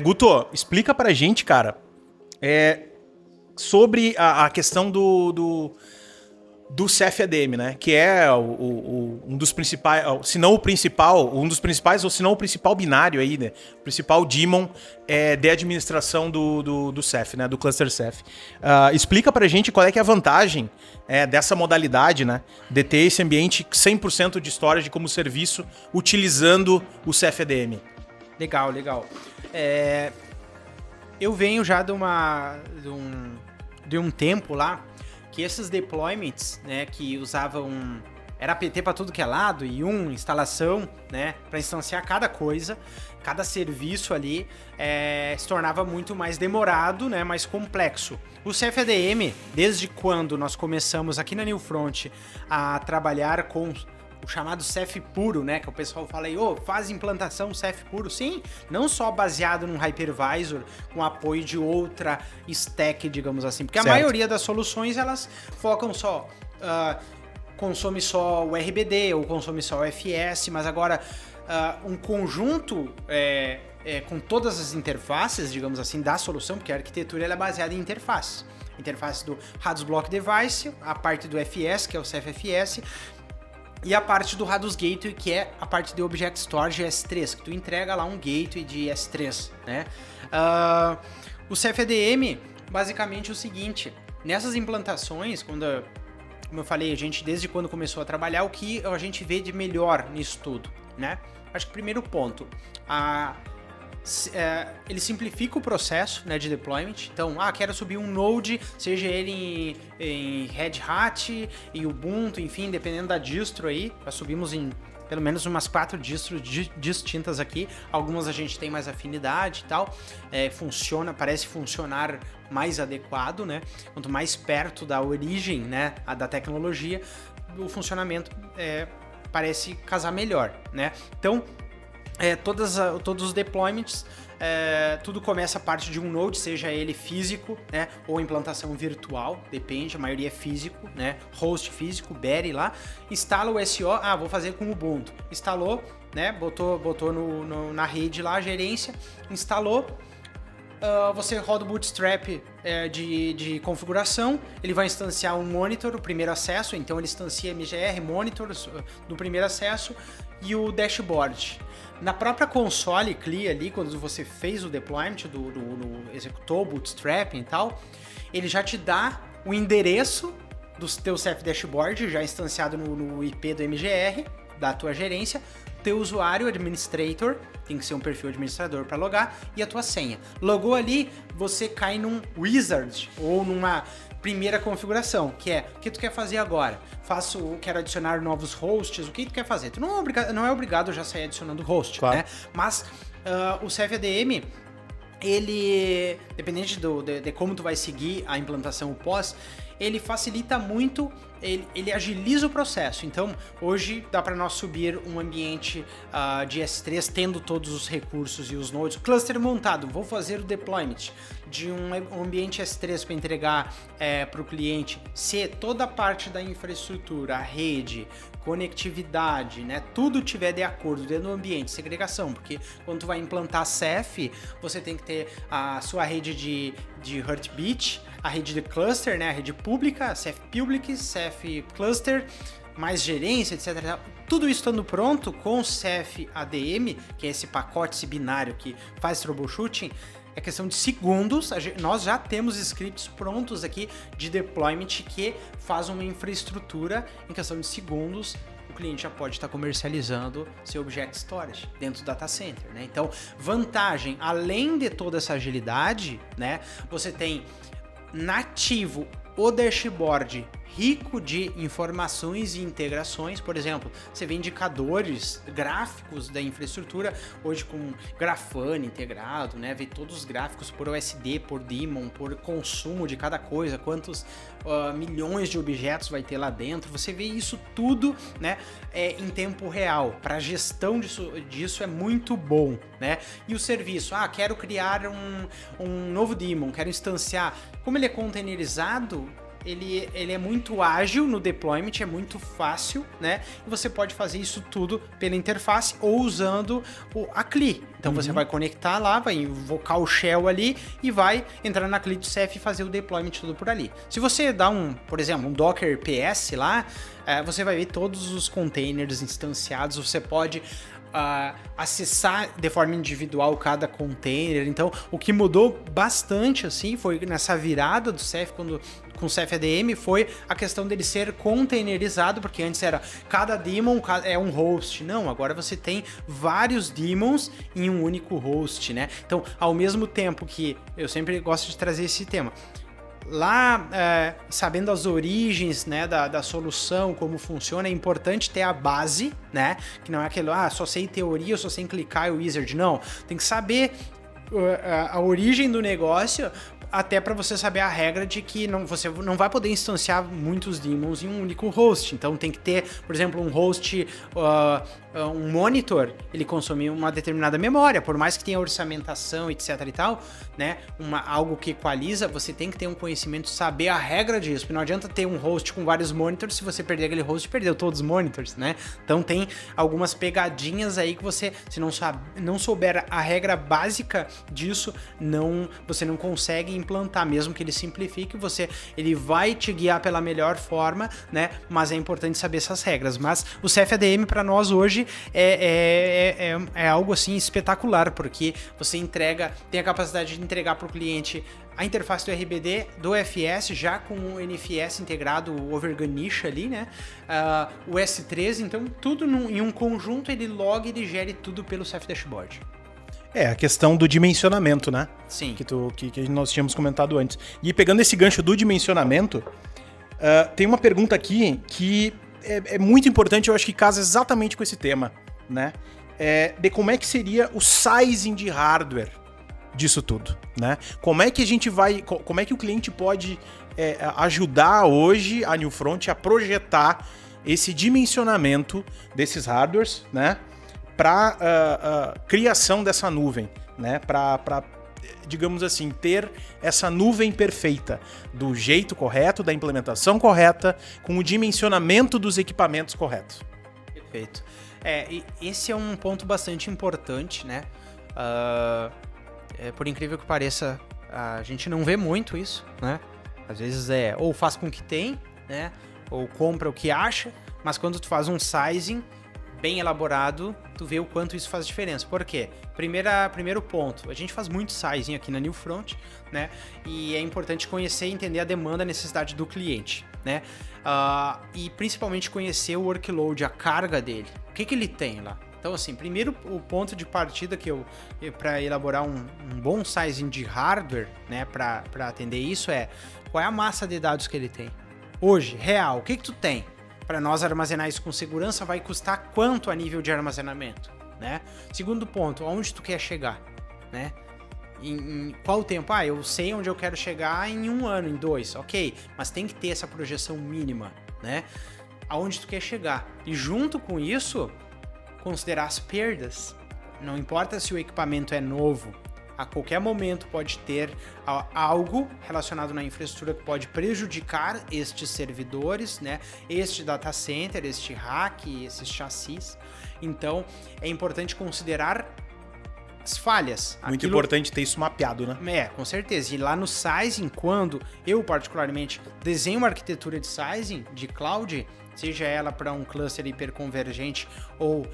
Guto, explica pra gente, cara, sobre a questão do CFADM, né? Que é um dos principais, se não o principal, um dos principais, ou se não o principal binário aí, né? O principal daemon de administração do Ceph, né? Do cluster Ceph. Explica pra gente qual é que é a vantagem dessa modalidade, né? De ter esse ambiente 100% de storage como serviço utilizando o CFADM. Legal, legal. Eu venho já de um tempo lá que esses deployments, né, que usavam era PT para tudo que é lado e instalação, né, para instanciar cada coisa, cada serviço ali, se tornava muito mais demorado, né, mais complexo. O CFADM, desde quando nós começamos aqui na Newfront a trabalhar com o chamado Ceph puro, né, que o pessoal fala aí, faz implantação Ceph puro, sim, não só baseado num hypervisor com apoio de outra stack, digamos assim, porque certo. A maioria das soluções, elas focam só, consome só o RBD ou consome só o FS, mas agora um conjunto com todas as interfaces, digamos assim, da solução, porque a arquitetura ela é baseada em interface. Interface do Radus Block Device, a parte do FS, que é o CFFS, e a parte do Radus Gateway, que é a parte de Object Storage S3, que tu entrega lá um gateway de S3, né? O CFADM, basicamente é o seguinte, nessas implantações, como eu falei, a gente desde quando começou a trabalhar, o que a gente vê de melhor nisso tudo, né? Acho que o primeiro ponto, ele simplifica o processo, né, de deployment. Então, quero subir um node, seja ele em Red Hat, em Ubuntu, enfim, dependendo da distro aí. Nós subimos em pelo menos umas 4 distros distintas aqui. Algumas a gente tem mais afinidade e tal. Parece funcionar mais adequado, né? Quanto mais perto da origem, né, da tecnologia, o funcionamento parece casar melhor, né? Então, todos os deployments, tudo começa a partir de um node, seja ele físico, né, ou implantação virtual, depende, a maioria é físico, né, host físico, Berry lá, instala o SO, vou fazer com o Ubuntu, instalou, né, botou na rede lá a gerência, instalou, você roda o Bootstrap de configuração, ele vai instanciar um monitor, o primeiro acesso, então ele instancia MGR, monitors do primeiro acesso e o dashboard. Na própria console CLI ali, quando você fez o deployment, executou o Bootstrap e tal, ele já te dá o endereço do teu Ceph Dashboard, já instanciado no IP do MGR, da tua gerência, teu usuário, administrator, tem que ser um perfil administrador para logar, e a tua senha. Logou ali, você cai num wizard, ou numa primeira configuração, que é, o que tu quer fazer agora? Quero adicionar novos hosts, o que tu quer fazer? Tu não é obrigado já a sair adicionando host, claro, né? Mas o CFADM, ele, dependente de como tu vai seguir a implantação pós, ele facilita muito, ele agiliza o processo. Então, hoje dá para nós subir um ambiente de S3 tendo todos os recursos e os nodes. Cluster montado, vou fazer o deployment de um ambiente S3 para entregar para o cliente. Se toda a parte da infraestrutura, a rede, conectividade, né, tudo tiver de acordo dentro do ambiente, segregação, porque quando tu vai implantar Ceph, você tem que ter a sua rede de Heartbeat, a rede de cluster, né, a rede pública, Ceph Public, Ceph Cluster, mais gerência, etc. Tudo isso estando pronto com o Ceph ADM, que é esse pacote, esse binário que faz troubleshooting, é questão de segundos. Nós já temos scripts prontos aqui de deployment que faz uma infraestrutura em questão de segundos. O cliente já pode estar comercializando seu Object Storage dentro do data center, né? Então, vantagem, além de toda essa agilidade, né, você tem nativo o dashboard rico de informações e integrações. Por exemplo, você vê indicadores gráficos da infraestrutura hoje com Grafana integrado, né? Vê todos os gráficos por OSD, por daemon, por consumo de cada coisa, quantos milhões de objetos vai ter lá dentro. Você vê isso tudo, né, em tempo real. Para a gestão disso é muito bom, né? E o serviço, quero criar um novo daemon, quero instanciar. Como ele é containerizado, ele é muito ágil no deployment, é muito fácil, né? E você pode fazer isso tudo pela interface ou usando a CLI. Então você vai conectar lá, vai invocar o shell ali e vai entrar na CLI do Ceph e fazer o deployment tudo por ali. Se você dá por exemplo, um Docker PS lá, você vai ver todos os containers instanciados, você pode acessar de forma individual cada container. Então, o que mudou bastante assim foi nessa virada do Ceph com o Ceph ADM foi a questão dele ser containerizado, porque antes era cada daemon é um host. Não, agora você tem vários daemons em um único host, né? Então, ao mesmo tempo que eu sempre gosto de trazer esse tema, lá, sabendo as origens, né, da solução, como funciona, é importante ter a base, né, que não é aquele, só sei teoria, eu só sei clicar o wizard, não, tem que saber a origem do negócio, até para você saber a regra de que você não vai poder instanciar muitos daemons em um único host. Então tem que ter, por exemplo, um host, um monitor, ele consome uma determinada memória, por mais que tenha orçamentação, etc e tal, né? Algo que equaliza, você tem que ter um conhecimento, saber a regra disso. Porque não adianta ter um host com vários monitors, se você perder aquele host, perdeu todos os monitors, né? Então tem algumas pegadinhas aí que você, se não souber a regra básica disso, você não consegue implantar, mesmo que ele simplifique, ele vai te guiar pela melhor forma, né? Mas é importante saber essas regras. Mas o Ceph ADM para nós hoje é algo assim espetacular, porque você tem a capacidade de entregar para o cliente a interface do RBD, do FS, já com o NFS integrado, o Overganish ali, né? O S3, então tudo em um conjunto, ele gere tudo pelo Ceph Dashboard. A questão do dimensionamento, né? Sim. Que nós tínhamos comentado antes. E pegando esse gancho do dimensionamento, tem uma pergunta aqui que é muito importante, eu acho que casa exatamente com esse tema, né? De como é que seria o sizing de hardware disso tudo, né? Como é que como é que o cliente pode ajudar hoje a Newfront a projetar esse dimensionamento desses hardwares, né? Para criação dessa nuvem, né? Para, digamos assim, ter essa nuvem perfeita, do jeito correto, da implementação correta, com o dimensionamento dos equipamentos corretos. Perfeito. Esse é um ponto bastante importante, né? Por incrível que pareça, a gente não vê muito isso, né? Às vezes ou faz com o que tem, né? Ou compra o que acha, mas quando tu faz um sizing bem elaborado, tu vê o quanto isso faz diferença. Por quê? Primeiro ponto, a gente faz muito sizing aqui na Newfront, né? E é importante conhecer e entender a demanda, a necessidade do cliente, né? E principalmente conhecer o workload, a carga dele. O que ele tem lá? Então, assim, primeiro o ponto de partida para elaborar um bom sizing de hardware, né, para atender isso qual é a massa de dados que ele tem? Hoje, real, o que tu tem? Para nós armazenar isso com segurança, vai custar quanto a nível de armazenamento, né? Segundo ponto, aonde tu quer chegar, né? Em qual tempo? Eu sei onde eu quero chegar em 1 ano, em 2, ok, mas tem que ter essa projeção mínima, né? Aonde tu quer chegar. E junto com isso, considerar as perdas. Não importa se o equipamento é novo, a qualquer momento pode ter algo relacionado na infraestrutura que pode prejudicar estes servidores, né? Este data center, este rack, esses chassis. Então, é importante considerar as falhas. Muito importante ter isso mapeado, né? Com certeza. E lá no sizing, quando eu particularmente desenho uma arquitetura de sizing, de cloud, seja ela para um cluster hiperconvergente ou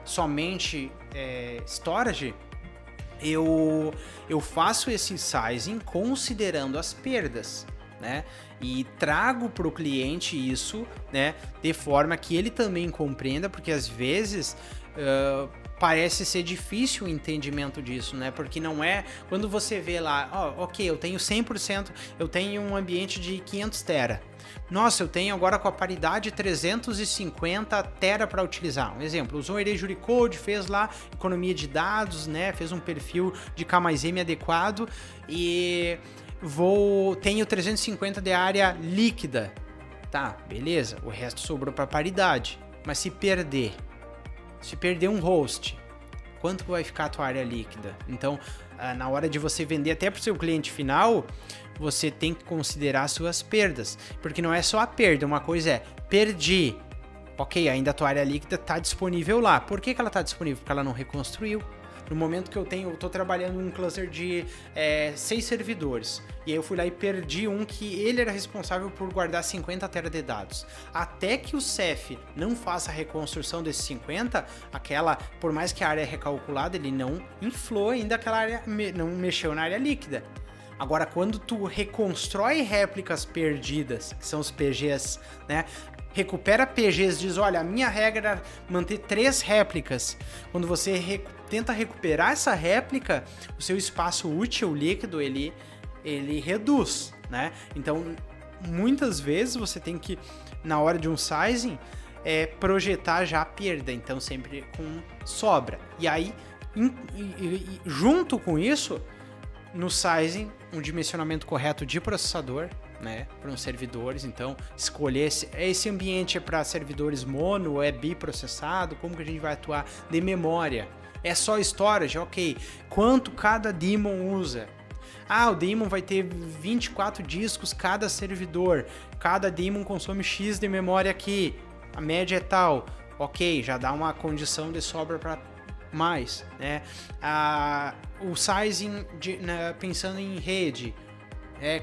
somente storage, eu faço esse sizing considerando as perdas, né? E trago para o cliente isso, né? De forma que ele também compreenda, porque às vezes parece ser difícil o entendimento disso, né? Porque não é... Quando você vê lá, ok, eu tenho 100%, eu tenho um ambiente de 500 tera. Nossa, eu tenho agora com a paridade 350 tera para utilizar. Um exemplo, usou o Erasure Code, fez lá economia de dados, né? Fez um perfil de K mais M adequado e tenho 350 de área líquida. Tá, beleza, o resto sobrou para paridade. Mas se perder um host, quanto vai ficar a tua área líquida? Então, na hora de você vender até para o seu cliente final, você tem que considerar suas perdas, porque não é só a perda, uma coisa é, perdi, ok, ainda a tua área líquida está disponível lá. Por que ela está disponível? Porque ela não reconstruiu. No momento que eu estou trabalhando em um cluster de 6 servidores, e aí eu fui lá e perdi um que ele era responsável por guardar 50 tera de dados. Até que o Ceph não faça a reconstrução desses 50, por mais que a área é recalculada, ele não inflou ainda aquela área, não mexeu na área líquida. Agora, quando tu reconstrói réplicas perdidas, que são os PGs, né? Recupera PGs, diz, olha, a minha regra é manter 3 réplicas. Quando você tenta recuperar essa réplica, o seu espaço útil líquido, ele reduz, né? Então, muitas vezes você tem que, na hora de um sizing, projetar já a perda, então sempre com sobra. E aí, junto com isso, no sizing, um dimensionamento correto de processador, né, para os servidores. Então, escolher esse ambiente é para servidores mono ou é biprocessado, como que a gente vai atuar de memória. É só storage, ok. Quanto cada daemon usa? O daemon vai ter 24 discos cada servidor. Cada daemon consome X de memória aqui. A média é tal. Ok, já dá uma condição de sobra para mais, né? O sizing pensando em rede.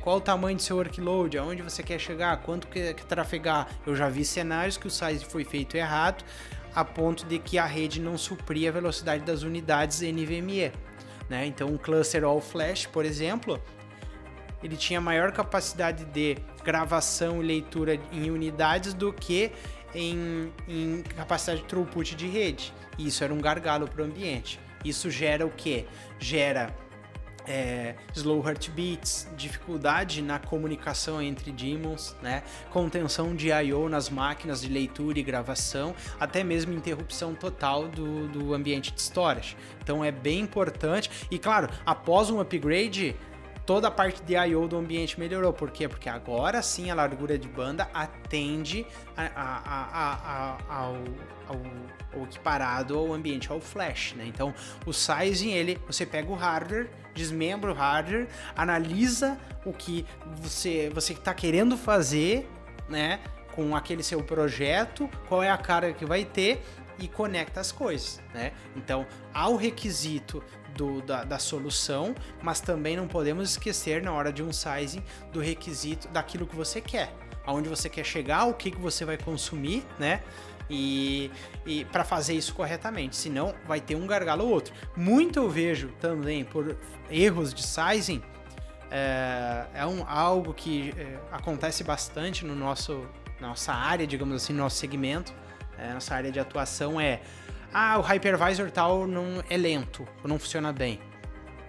Qual o tamanho do seu workload, aonde você quer chegar, quanto quer trafegar. Eu já vi cenários que o size foi feito errado, a ponto de que a rede não supria a velocidade das unidades NVMe, né? Então um cluster all flash, por exemplo, ele tinha maior capacidade de gravação e leitura em unidades do que em capacidade de throughput de rede. E isso era um gargalo para o ambiente. Isso gera o quê? Gera slow heartbeats, dificuldade na comunicação entre daemons, né? Contenção de I/O nas máquinas de leitura e gravação, até mesmo interrupção total do ambiente de storage. Então é bem importante. E claro, após um upgrade, toda a parte de I/O do ambiente melhorou. Por quê? Porque agora sim a largura de banda atende ao equiparado ao ambiente ao flash, né? Então o sizing, você pega o hardware, desmembra o hardware, analisa o que você está querendo fazer, né, com aquele seu projeto, qual é a carga que vai ter e conecta as coisas, né? Então há o requisito da solução, mas também não podemos esquecer na hora de um sizing do requisito daquilo que você quer, aonde você quer chegar, o que você vai consumir, né? E para fazer isso corretamente, senão vai ter um gargalo ou outro. Muito eu vejo também por erros de sizing, algo que acontece bastante nossa área, digamos assim, no nosso segmento, nossa área de atuação o hypervisor tal não é lento, ou não funciona bem.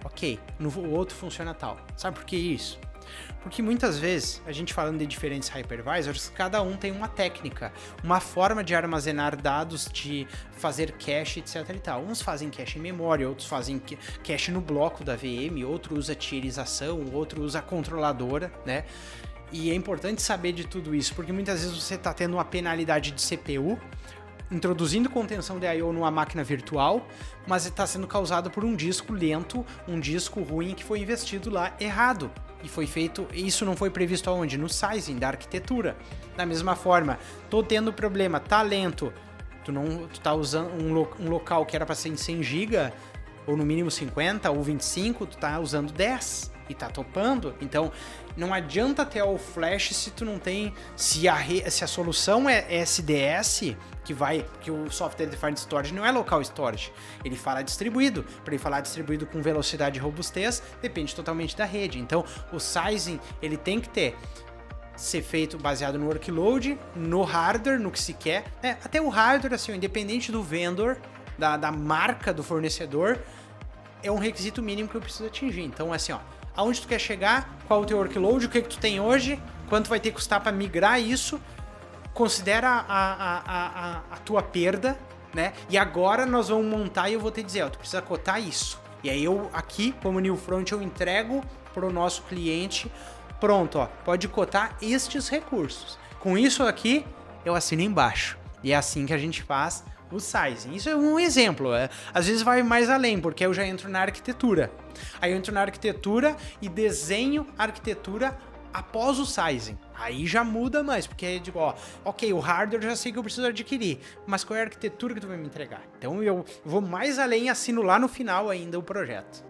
Ok, o outro funciona tal. Sabe por que isso? Porque muitas vezes, a gente falando de diferentes hypervisors, cada um tem uma técnica, uma forma de armazenar dados, de fazer cache, etc e tal. Uns fazem cache em memória, outros fazem cache no bloco da VM, outro usa tierização, outro usa controladora, né? E é importante saber de tudo isso, porque muitas vezes você está tendo uma penalidade de CPU, introduzindo contenção de I/O numa máquina virtual, mas está sendo causado por um disco lento, um disco ruim que foi investido lá errado. E foi feito, isso não foi previsto aonde? No sizing da arquitetura. Da mesma forma, tô tendo problema, tá lento, tu tá usando um local que era para ser em 100 GB, ou no mínimo 50 ou 25, tu tá usando 10 e tá topando. Então, não adianta ter o flash se tu não tem, se a solução é SDS, que o Software Defined Storage não é local storage, ele fala distribuído. Para ele falar distribuído com velocidade e robustez, depende totalmente da rede. Então, o sizing, ele tem que ser feito baseado no workload, no hardware, no que se quer. Até o hardware, assim, independente do vendor, da marca do fornecedor, é um requisito mínimo que eu preciso atingir. Então, assim, aonde tu quer chegar, qual o teu workload, o que tu tem hoje, quanto vai ter que custar para migrar isso, considera a tua perda, né? E agora nós vamos montar e eu vou te dizer, tu precisa cotar isso. E aí eu aqui, como Newfront, eu entrego para o nosso cliente, pronto, pode cotar estes recursos. Com isso aqui, eu assino embaixo. E é assim que a gente faz o sizing. Isso é um exemplo. Às vezes vai mais além, porque eu já entro na arquitetura. Aí eu entro na arquitetura e desenho a arquitetura após o sizing. Aí já muda mais, porque eu digo, ó, ok, o hardware eu já sei que eu preciso adquirir, mas qual é a arquitetura que tu vai me entregar? Então eu vou mais além e assino lá no final ainda o projeto.